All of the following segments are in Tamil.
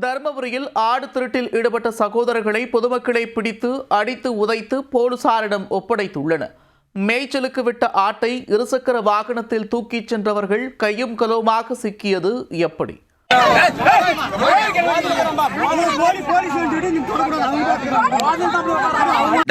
தர்மபுரியில் ஆடு திருட்டில் ஈடுபட்ட சகோதரர்களை பொதுமக்களை பிடித்து அடித்து உதைத்து போலீசாரிடம் ஒப்படைத்துள்ளனர். மேய்ச்சலுக்கு விட்ட ஆட்டை இருசக்கர வாகனத்தில் தூக்கிச் சென்றவர்கள் கையும் களவுமாக சிக்கியது எப்படி?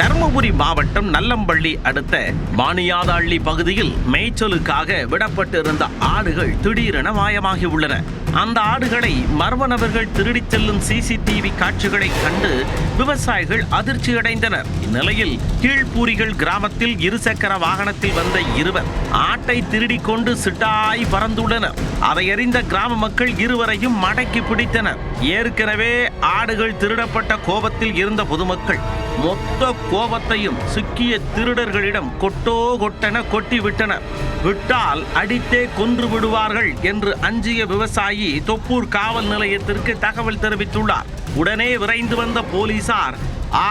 தர்மபுரி மாவட்டம் நல்லம்பள்ளி அடுத்த மானியாதஅள்ளி பகுதியில் மேய்ச்சலுக்காக விடப்பட்டிருந்த ஆடுகள் திடீரென மாயமாகி உள்ளன. அந்த ஆடுகளை மர்ம நபர்கள் திருடிச் செல்லும் சிசிடிவி காட்சிகளை கண்டு விவசாயிகள் அதிர்ச்சியடைந்தனர். இந்நிலையில் கீழ்பூரிகள் கிராமத்தில் இருசக்கர வாகனத்தில் வந்த இருவர் ஆட்டை திருடிக் கொண்டு சிட்டாய் பறந்துள்ளனர். அதை அறிந்த கிராம மக்கள் இருவரையும் மடக்கி பிடித்தனர். ஏற்கனவே ஆடுகள் திருடப்பட்ட கோபத்தில் இருந்த பொதுமக்கள் மொத்த கோபத்தையும் சிக்கிய திருடர்களிடம் கொட்டென கொட்டி விட்டனர். விட்டால் அடித்தே கொன்று விடுவார்கள் என்று அஞ்சிய விவசாயி தொப்பூர் காவல் நிலையத்திற்கு தகவல் தெரிவித்துள்ளார். உடனே விரைந்து வந்த போலீசார்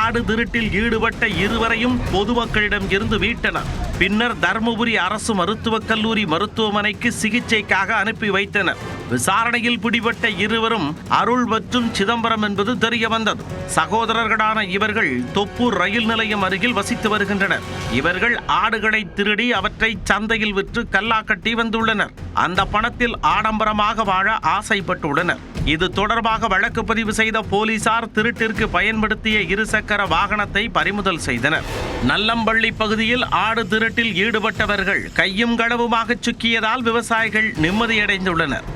ஆடு திருட்டில் ஈடுபட்ட இருவரையும் பொதுமக்களிடம் இருந்து மீட்டனர். பின்னர் தர்மபுரி அரசு மருத்துவக் கல்லூரி மருத்துவமனைக்கு சிகிச்சைக்காக அனுப்பி வைத்தனர். விசாரணையில் பிடிபட்ட இருவரும் அருள் மற்றும் சிதம்பரம் என்பது தெரிய வந்தது. சகோதரர்களான இவர்கள் தொப்பூர் ரயில் நிலையம் அருகில் வசித்து வருகின்றனர். இவர்கள் ஆடுகளை திருடி அவற்றை சந்தையில் விற்று கல்லா கட்டி வந்துள்ளனர். அந்த பணத்தில் ஆடம்பரமாக வாழ ஆசைப்பட்டுள்ளனர். இது தொடர்பாக வழக்கு பதிவு செய்த போலீசார் திருட்டிற்கு பயன்படுத்திய இருசக்கர வாகனத்தை பறிமுதல் செய்தனர். நல்லம்பள்ளி பகுதியில் ஆடு திருட்டில் ஈடுபட்டவர்கள் கையும் களவுமாக சிக்கியதால் விவசாயிகள் நிம்மதியடைந்துள்ளனர்.